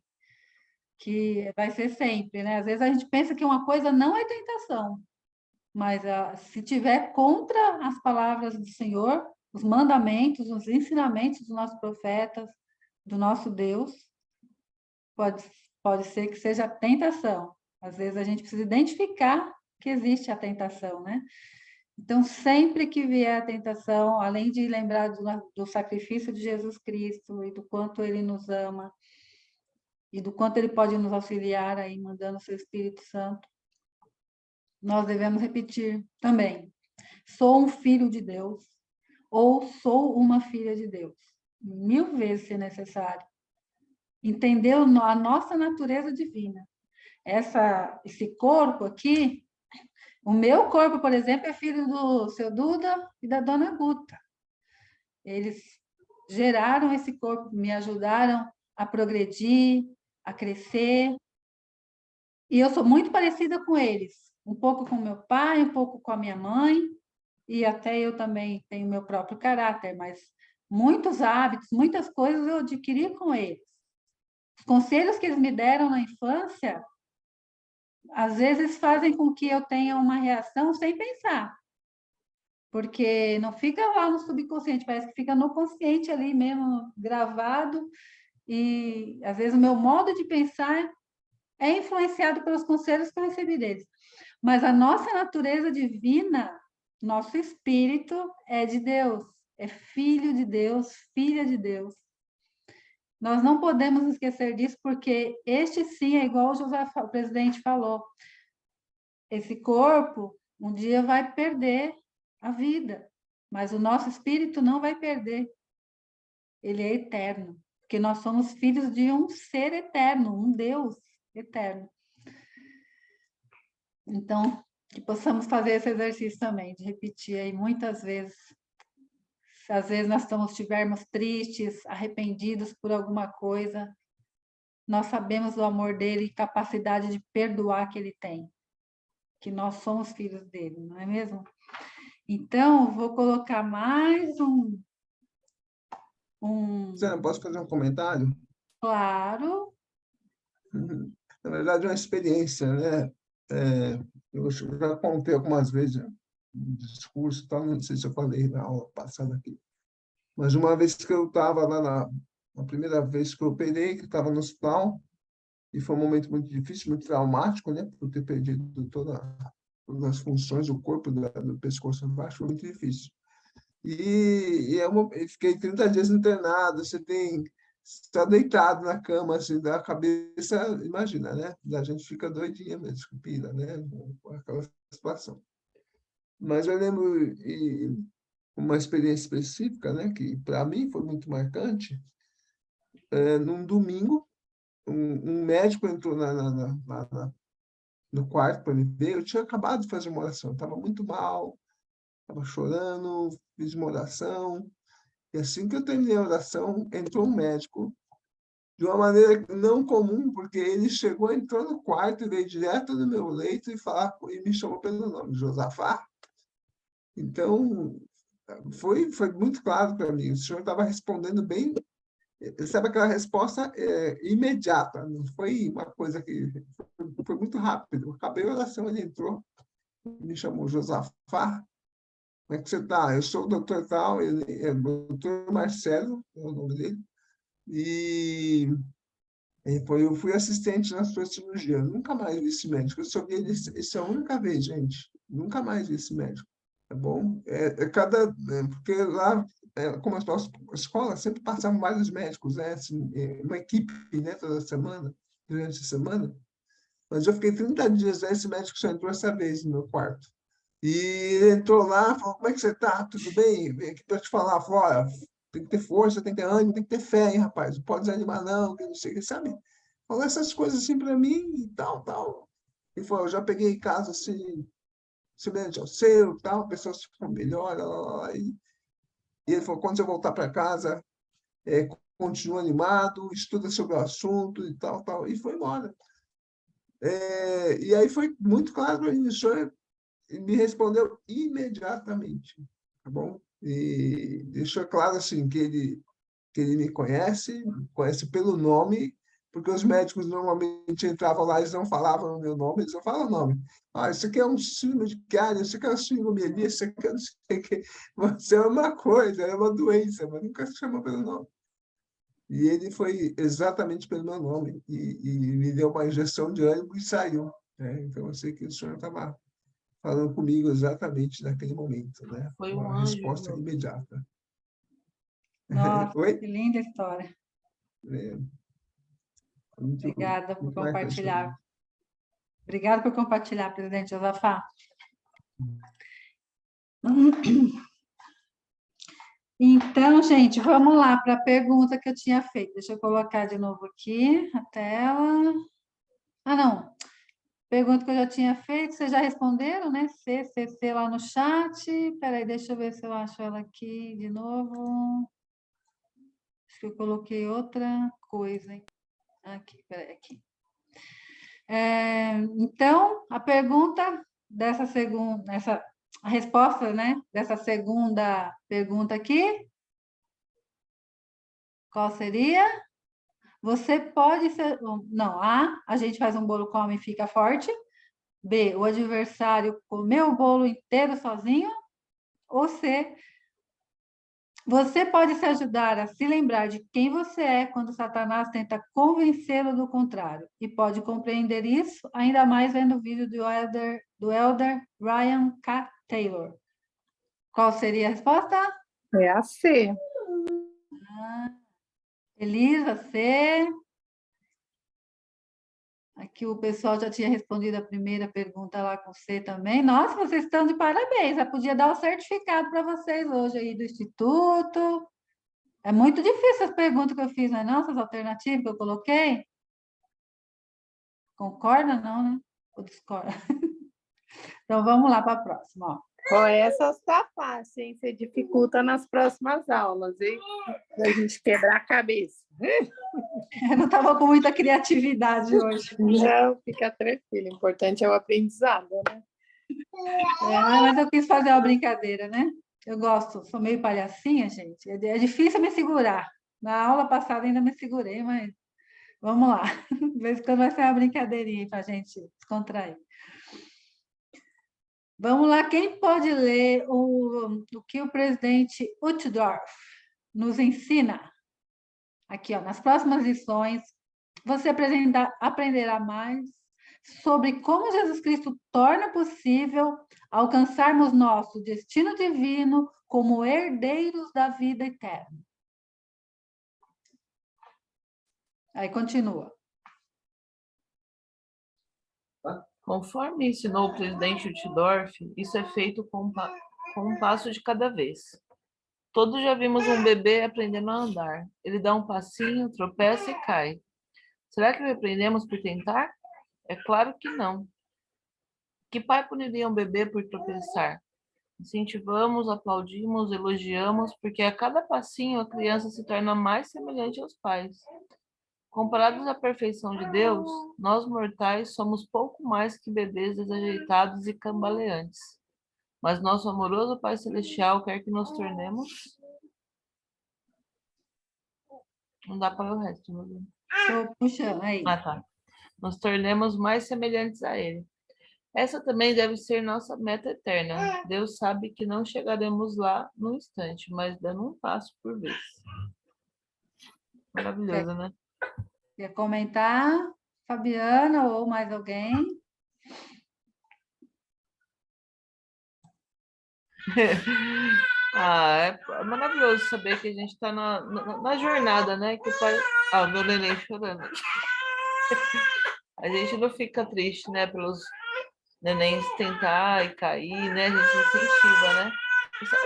que vai ser sempre, né? Às vezes a gente pensa que uma coisa não é tentação, mas se tiver contra as palavras do Senhor, os mandamentos, os ensinamentos dos nossos profetas, do nosso Deus, pode ser que seja tentação. Às vezes a gente precisa identificar que existe a tentação, né? Então, sempre que vier a tentação, além de lembrar do sacrifício de Jesus Cristo e do quanto Ele nos ama, e do quanto ele pode nos auxiliar aí, mandando o seu Espírito Santo, nós devemos repetir também: sou um filho de Deus, ou sou uma filha de Deus. 1000 vezes, se necessário. Entender a nossa natureza divina. Esse corpo aqui, o meu corpo, por exemplo, é filho do seu Duda e da dona Guta. Eles geraram esse corpo, me ajudaram a progredir, a crescer. E eu sou muito parecida com eles. Um pouco com meu pai, um pouco com a minha mãe. E até eu também tenho meu próprio caráter, mas muitos hábitos, muitas coisas eu adquiri com eles. Os conselhos que eles me deram na infância, às vezes fazem com que eu tenha uma reação sem pensar. Porque não fica lá no subconsciente, parece que fica no consciente ali mesmo, gravado. E, às vezes, o meu modo de pensar é influenciado pelos conselhos que eu recebi deles. Mas a nossa natureza divina, nosso espírito é de Deus, é filho de Deus, filha de Deus. Nós não podemos esquecer disso, porque este sim é igual o presidente falou. Esse corpo, um dia vai perder a vida, mas o nosso espírito não vai perder. Ele é eterno, porque nós somos filhos de um ser eterno, um Deus eterno. Então, que possamos fazer esse exercício também, de repetir aí muitas vezes. Se às vezes nós estivermos tristes, arrependidos por alguma coisa, nós sabemos do amor dele e capacidade de perdoar que ele tem. Que nós somos filhos dele, não é mesmo? Então, vou colocar mais Zé, posso fazer um comentário? Claro. Na verdade, é uma experiência, né? Eu já contei algumas vezes no discurso, tal, não sei se eu falei na aula passada aqui, mas uma vez que eu estava lá na primeira vez que eu operei, que estava no hospital, e foi um momento muito difícil, muito traumático, né? Por ter perdido todas as funções do corpo, do pescoço abaixo, foi muito difícil. E eu fiquei 30 dias internado, você está deitado na cama, assim, da cabeça, imagina, né? A gente fica doidinha mesmo, pira, né? Com aquela situação. Mas eu lembro uma experiência específica, né? Que para mim foi muito marcante. Num domingo, um médico entrou no quarto para me ver. Eu tinha acabado de fazer uma oração, estava muito mal, estava chorando, fiz uma oração. E assim que eu terminei a oração, entrou um médico de uma maneira não comum, porque ele entrou no quarto e veio direto no meu leito e me chamou pelo nome, Josafá. Então, foi muito claro para mim. O senhor estava respondendo bem, sabe aquela resposta imediata, não foi uma coisa que foi muito rápido. Acabei a oração, ele entrou, me chamou Josafá. Como é que você está? Eu sou o doutor tal, ele é o doutor Marcelo, é o nome dele, e eu fui assistente na sua cirurgia. Eu nunca mais vi esse médico. Eu só vi ele, essa é a única vez, gente. Nunca mais vi esse médico. Tá bom? Porque lá, como a escola, sempre passavam vários médicos, né? Assim, uma equipe, né? Toda semana, durante a semana. Mas eu fiquei 30 dias, né? Esse médico só entrou essa vez no meu quarto. E ele entrou lá, falou: como é que você está? Tudo bem? Vem aqui para te falar. Falou: olha, tem que ter força, tem que ter ânimo, tem que ter fé, hein, rapaz? Não pode desanimar, não, que não sei o que, sabe? Falou essas coisas assim para mim e tal. E falou: eu já peguei casos assim, semelhante ao seu, tal, pessoas ficam melhor, e ele falou: quando você voltar para casa, continua animado, estuda sobre o assunto e tal. E foi embora. E aí foi muito claro para mim, o senhor me respondeu imediatamente, tá bom? E deixou claro assim que ele me conhece pelo nome, porque os médicos normalmente entravam lá, eles não falavam o meu nome, eles não falam o nome. Isso aqui é um síndrome de Chiari, isso aqui é um síndrome de isso aqui é não sei o que. Você é uma coisa, é uma doença, mas nunca se chamou pelo nome. E ele foi exatamente pelo meu nome e me deu uma injeção de ânimo e saiu. Né? Então, eu sei que o senhor estava falando comigo exatamente naquele momento, né? Foi uma resposta imediata. Nossa, Oi? que linda história. Obrigada por muito mais compartilhar. Obrigada por compartilhar, presidente Josafá. Então, gente, vamos lá para a pergunta que eu tinha feito. Deixa eu colocar de novo aqui a tela. Ah, não. Pergunta que eu já tinha feito, vocês já responderam, né? CCC lá no chat. Espera aí, deixa eu ver se eu acho ela aqui de novo. Acho que eu coloquei outra coisa, hein? Aqui, peraí, aqui. Então, a pergunta dessa segunda, a resposta, né, dessa segunda pergunta aqui, qual seria? Você pode ser, não, a gente faz um bolo, come e fica forte. B, o adversário comeu o bolo inteiro sozinho. Ou C, você pode se ajudar a se lembrar de quem você é quando Satanás tenta convencê-lo do contrário. E pode compreender isso ainda mais vendo o vídeo do elder Ryan K. Taylor. Qual seria a resposta? É a C. Elisa, C. Aqui o pessoal já tinha respondido a primeira pergunta lá com C também. Nossa, vocês estão de parabéns. Já podia dar o certificado para vocês hoje aí do Instituto. É muito difícil as perguntas que eu fiz, não é não? Essas alternativas que eu coloquei? Concorda, não, né? Ou discorda? Então, vamos lá para a próxima. Ó. Ó, essa está fácil, hein? Você dificulta nas próximas aulas, hein? Para a gente quebrar a cabeça. Eu não estava com muita criatividade hoje. Não, fica tranquilo. O importante é o aprendizado, né? Mas eu quis fazer uma brincadeira, né? Eu gosto, sou meio palhacinha, gente. É difícil me segurar. Na aula passada ainda me segurei, mas vamos lá. De vez em quando vai ser uma brincadeirinha para a gente descontrair. Vamos lá, quem pode ler o que o presidente Uchtdorf nos ensina? Aqui, ó, nas próximas lições, você aprenderá mais sobre como Jesus Cristo torna possível alcançarmos nosso destino divino como herdeiros da vida eterna. Aí continua. Conforme ensinou o presidente Uchtdorf, isso é feito com um passo de cada vez. Todos já vimos um bebê aprendendo a andar. Ele dá um passinho, tropeça e cai. Será que repreendemos por tentar? É claro que não. Que pai puniria um bebê por tropeçar? Incentivamos, aplaudimos, elogiamos, porque a cada passinho a criança se torna mais semelhante aos pais. Comparados à perfeição de Deus, nós mortais somos pouco mais que bebês desajeitados e cambaleantes. Mas nosso amoroso Pai Celestial quer que nos tornemos... Não dá para ler o resto, meu Deus. Estou puxando aí. Ah, tá. Nos tornemos mais semelhantes a Ele. Essa também deve ser nossa meta eterna. Deus sabe que não chegaremos lá num instante, mas dando um passo por vez. Maravilhoso, né? Quer comentar, Fabiana, ou mais alguém? É maravilhoso saber que a gente está na jornada, né? Que o pai... o meu neném chorando. A gente não fica triste, né? Pelos nenéns tentar e cair, né? A gente incentiva, né?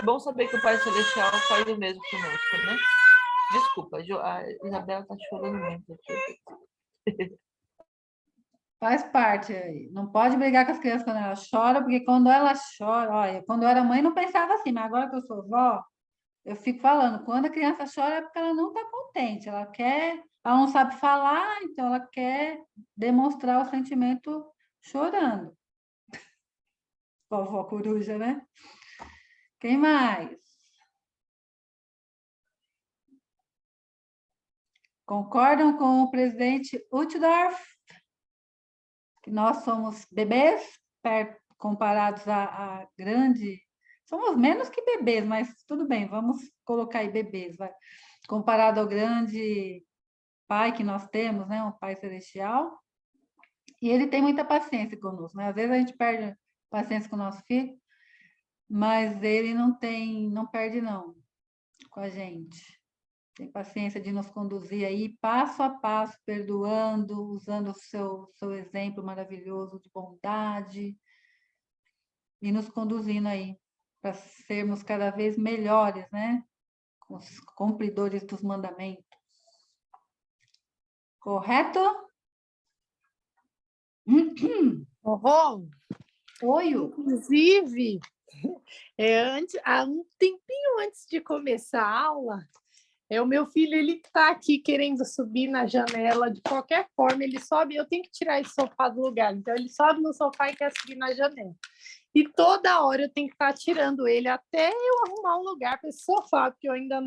É bom saber que o Pai Celestial faz o mesmo conosco, né? Desculpa, a Isabela está chorando muito aqui. Faz parte aí. Não pode brigar com as crianças quando elas choram, porque quando elas choram, olha, quando eu era mãe não pensava assim, mas agora que eu sou vó, eu fico falando, quando a criança chora é porque ela não está contente, ela não sabe falar, então ela quer demonstrar o sentimento chorando. Vovó coruja, né? Quem mais? Concordam com o presidente Uchtdorf? Que nós somos bebês, comparados a grande... Somos menos que bebês, mas tudo bem, vamos colocar aí bebês, vai. Comparado ao grande Pai que nós temos, né? Um Pai Celestial. E ele tem muita paciência conosco, né? Às vezes a gente perde paciência com o nosso filho, mas ele não perde não com a gente. tem paciência de nos conduzir aí passo a passo, perdoando, usando o seu exemplo maravilhoso de bondade e nos conduzindo aí para sermos cada vez melhores, né? Os cumpridores dos mandamentos. Correto? Rô, Oi, inclusive, há um tempinho antes de começar a aula, o meu filho, ele está aqui querendo subir na janela de qualquer forma, ele sobe, eu tenho que tirar esse sofá do lugar, então ele sobe no sofá e quer subir na janela. E toda hora eu tenho que estar tirando ele até eu arrumar um lugar para esse sofá, porque eu ainda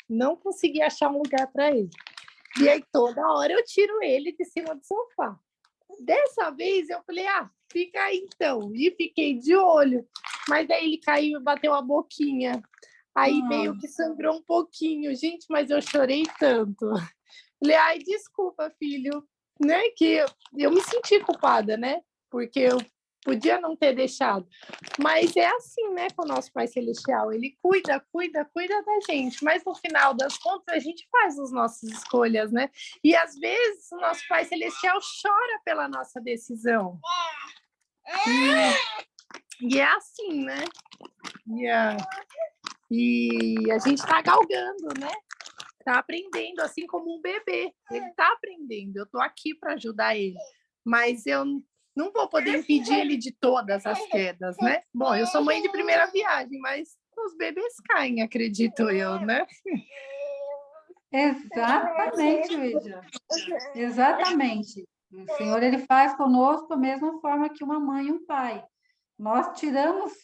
não consegui achar um lugar para ele. E aí toda hora eu tiro ele de cima do sofá. Dessa vez eu falei, fica aí então. E fiquei de olho. Mas aí ele caiu e bateu a boquinha. Aí meio que sangrou um pouquinho. Gente, mas eu chorei tanto. Falei, desculpa, filho. Né? Que eu me senti culpada, né? Porque eu podia não ter deixado. Mas é assim, né, com o nosso Pai Celestial. Ele cuida da gente. Mas no final das contas, a gente faz as nossas escolhas, né? E às vezes o nosso Pai Celestial chora pela nossa decisão. E é assim, né? E a gente está galgando, né? Está aprendendo, assim como um bebê. Ele está aprendendo. Eu estou aqui para ajudar ele. Mas eu não vou poder impedir ele de todas as quedas, né? Bom, eu sou mãe de primeira viagem, mas os bebês caem, acredito eu, né? Exatamente, Lídia. Exatamente. O Senhor, ele faz conosco da mesma forma que uma mãe e um pai. Nós tiramos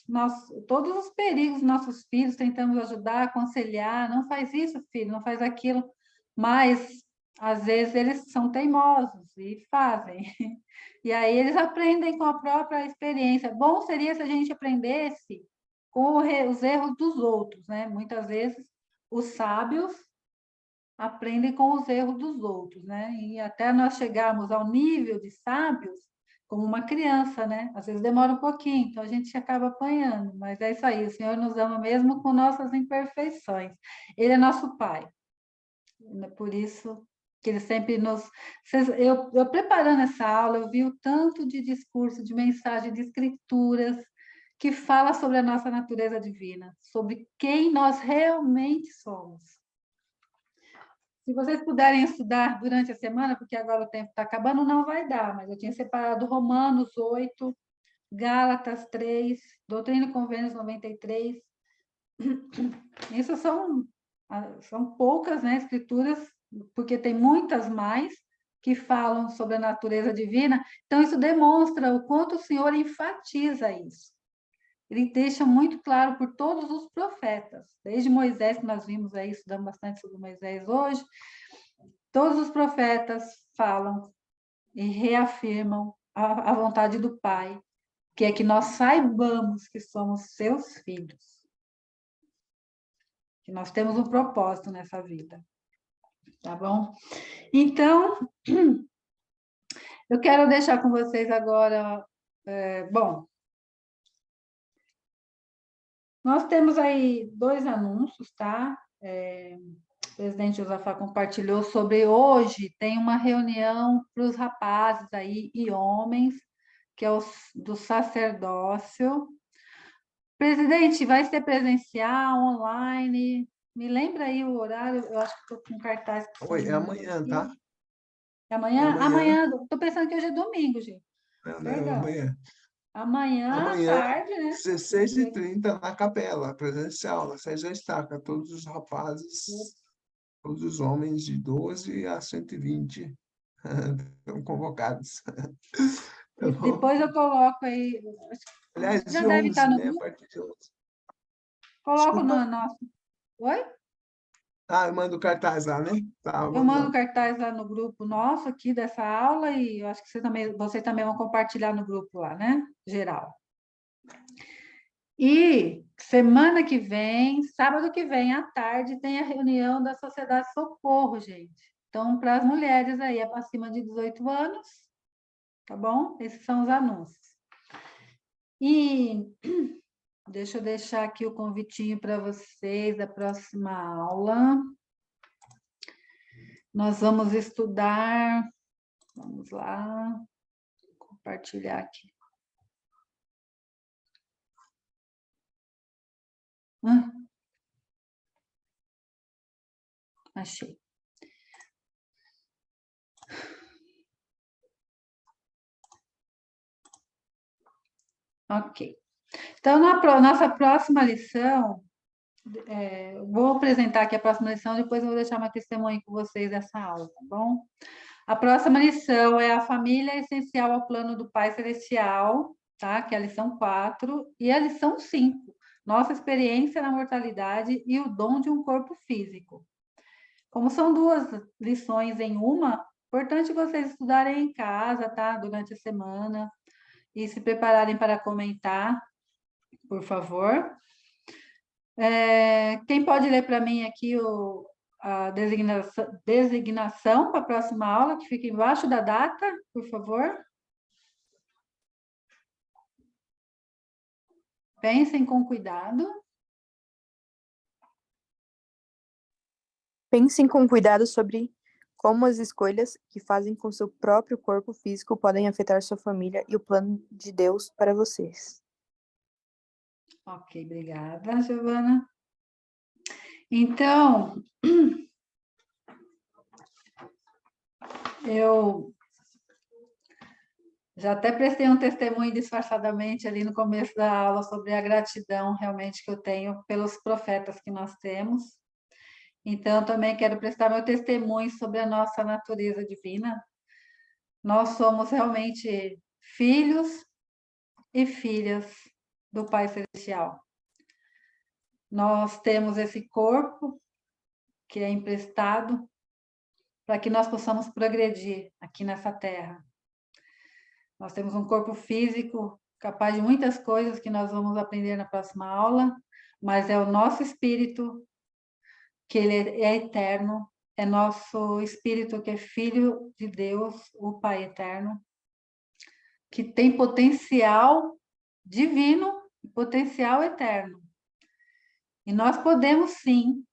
todos os perigos dos nossos filhos, tentamos ajudar, aconselhar, não faz isso, filho, não faz aquilo, mas às vezes eles são teimosos e fazem. E aí eles aprendem com a própria experiência. Bom seria se a gente aprendesse com os erros dos outros, né? Muitas vezes os sábios aprendem com os erros dos outros, né? E até nós chegarmos ao nível de sábios, como uma criança, né? Às vezes demora um pouquinho, então a gente acaba apanhando, mas é isso aí, o Senhor nos ama mesmo com nossas imperfeições. Ele é nosso Pai. Por isso que ele sempre nos... Eu preparando essa aula, eu vi o tanto de discurso, de mensagem, de escrituras, que fala sobre a nossa natureza divina, sobre quem nós realmente somos. Se vocês puderem estudar durante a semana, porque agora o tempo está acabando, não vai dar, mas eu tinha separado Romanos 8, Gálatas 3, Doutrina e Convênios 93. Isso são poucas, né, escrituras, porque tem muitas mais que falam sobre a natureza divina. Então, isso demonstra o quanto o Senhor enfatiza isso. Ele deixa muito claro por todos os profetas, desde Moisés, que nós vimos aí, estudamos bastante sobre Moisés hoje, todos os profetas falam e reafirmam a vontade do Pai, que é que nós saibamos que somos seus filhos, que nós temos um propósito nessa vida, tá bom? Então, eu quero deixar com vocês agora, nós temos aí 2 anúncios, tá? O presidente Josafá compartilhou sobre hoje, tem uma reunião para os rapazes aí e homens, que é do sacerdócio. Presidente, vai ser presencial, online? Me lembra aí o horário, eu acho que estou com cartaz. Oi, é amanhã, tá? É amanhã? Amanhã, estou pensando que hoje é domingo, gente. Não, é amanhã. Amanhã à Amanhã, tarde, né? 16h30, na capela, presencial, na Sérgio Estaca, todos os rapazes, todos os homens de 12 a 120 estão convocados. Tá bom? Depois eu coloco aí. Aliás, Já de deve 11, estar no né? A grupo. partir de 11. Coloco Desculpa? no nosso. Oi? Eu mando o cartaz lá, né? Tá, Eu mando cartaz lá no grupo nosso aqui dessa aula e eu acho que vocês também vão compartilhar no grupo lá, né? Geral. E semana que vem, sábado que vem, à tarde, tem a reunião da Sociedade Socorro, gente. Então, para as mulheres aí, acima de 18 anos, tá bom? Esses são os anúncios. E deixa eu deixar aqui o convitinho para vocês da próxima aula. Nós vamos estudar, vamos lá, compartilhar aqui. Achei. Ok. Então, na nossa próxima lição, vou apresentar aqui a próxima lição, depois eu vou deixar uma testemunha com vocês dessa aula, tá bom? A próxima lição é a família essencial ao plano do Pai Celestial, tá? Que é a lição 4, e a lição 5, nossa experiência na mortalidade e o dom de um corpo físico. Como são duas lições em uma, importante vocês estudarem em casa, tá? Durante a semana, e se prepararem para comentar, por favor. Quem pode ler para mim aqui a designação para a próxima aula, que fica embaixo da data, por favor? Pensem com cuidado. Pensem com cuidado sobre como as escolhas que fazem com seu próprio corpo físico podem afetar sua família e o plano de Deus para vocês. Ok, obrigada, Giovana. Então, eu já até prestei um testemunho disfarçadamente ali no começo da aula sobre a gratidão realmente que eu tenho pelos profetas que nós temos. Então, também quero prestar meu testemunho sobre a nossa natureza divina. Nós somos realmente filhos e filhas do Pai Celestial. Nós temos esse corpo que é emprestado para que nós possamos progredir aqui nessa terra. Nós temos um corpo físico capaz de muitas coisas que nós vamos aprender na próxima aula, mas é o nosso espírito, que ele é eterno, é nosso espírito que é filho de Deus, o Pai eterno, que tem potencial divino e potencial eterno. E nós podemos, sim,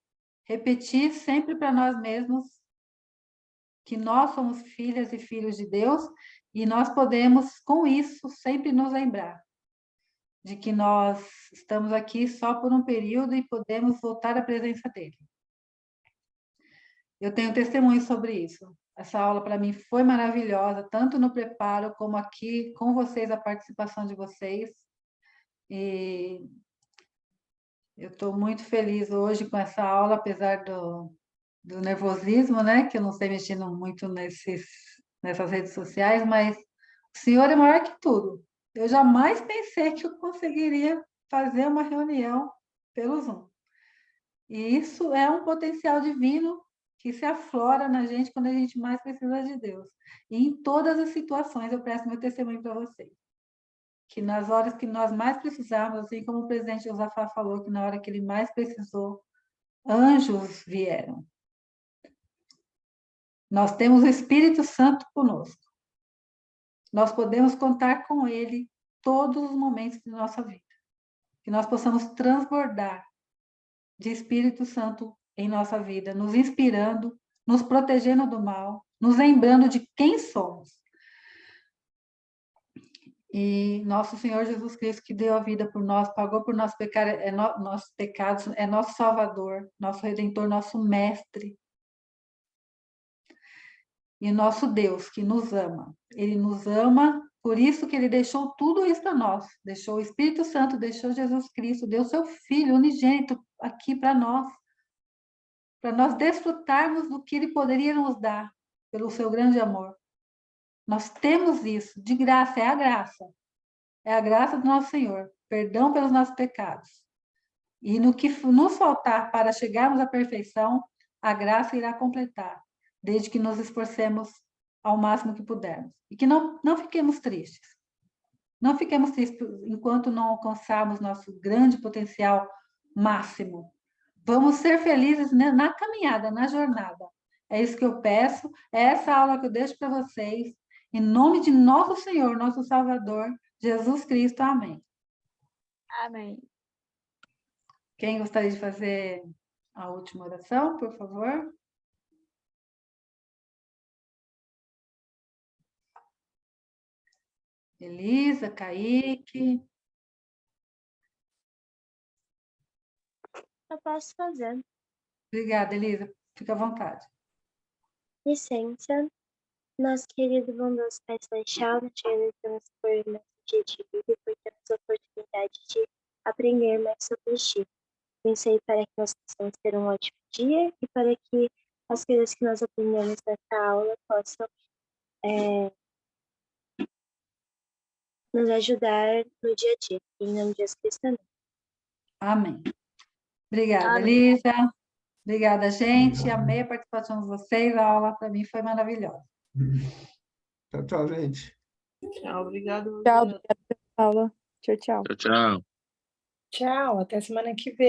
repetir sempre para nós mesmos que nós somos filhas e filhos de Deus, e nós podemos, com isso, sempre nos lembrar de que nós estamos aqui só por um período e podemos voltar à presença dele. Eu tenho testemunho sobre isso. Essa aula, para mim, foi maravilhosa, tanto no preparo, como aqui com vocês, a participação de vocês. E eu estou muito feliz hoje com essa aula, apesar do nervosismo, né? Que eu não sei mexer muito nessas redes sociais, mas o Senhor é maior que tudo. Eu jamais pensei que eu conseguiria fazer uma reunião pelo Zoom. E isso é um potencial divino que se aflora na gente quando a gente mais precisa de Deus. E em todas as situações eu presto meu testemunho para vocês. Que nas horas que nós mais precisamos, assim como o presidente Josafá falou, que na hora que ele mais precisou, anjos vieram. Nós temos o Espírito Santo conosco. Nós podemos contar com ele todos os momentos de nossa vida. Que nós possamos transbordar de Espírito Santo em nossa vida, nos inspirando, nos protegendo do mal, nos lembrando de quem somos. E nosso Senhor Jesus Cristo, que deu a vida por nós, pagou por nossos pecados, é nosso Salvador, nosso Redentor, nosso Mestre. E nosso Deus, que nos ama. Ele nos ama, por isso que ele deixou tudo isso para nós. Deixou o Espírito Santo, deixou Jesus Cristo, deu seu Filho unigênito aqui para nós desfrutarmos do que ele poderia nos dar, pelo seu grande amor. Nós temos isso, de graça, é a graça. É a graça do nosso Senhor, perdão pelos nossos pecados. E no que nos faltar para chegarmos à perfeição, a graça irá completar, desde que nos esforcemos ao máximo que pudermos. E que não fiquemos tristes. Não fiquemos tristes enquanto não alcançarmos nosso grande potencial máximo. Vamos ser felizes na caminhada, na jornada. É isso que eu peço, é essa aula que eu deixo para vocês. Em nome de nosso Senhor, nosso Salvador, Jesus Cristo. Amém. Amém. Quem gostaria de fazer a última oração, por favor? Elisa, Kaique. Eu posso fazer. Obrigada, Elisa. Fica à vontade. Licença. Nosso querido e bondoso Pai Celestial, nós te agradecemos por nosso dia de vida e por termos a oportunidade de aprender mais sobre ti. Pensei para que nós possamos ter um ótimo dia e para que as coisas que nós aprendemos nessa aula possam nos ajudar no dia a dia. Em nome de Jesus Cristo, amém. Amém. Obrigada, Amém. Elisa. Obrigada, gente. Amei a participação de vocês. A aula para mim foi maravilhosa. Tchau, tchau, gente. Tchau, obrigado. Tchau, obrigada pela aula. Tchau, tchau. Tchau, tchau. Tchau, até semana que vem.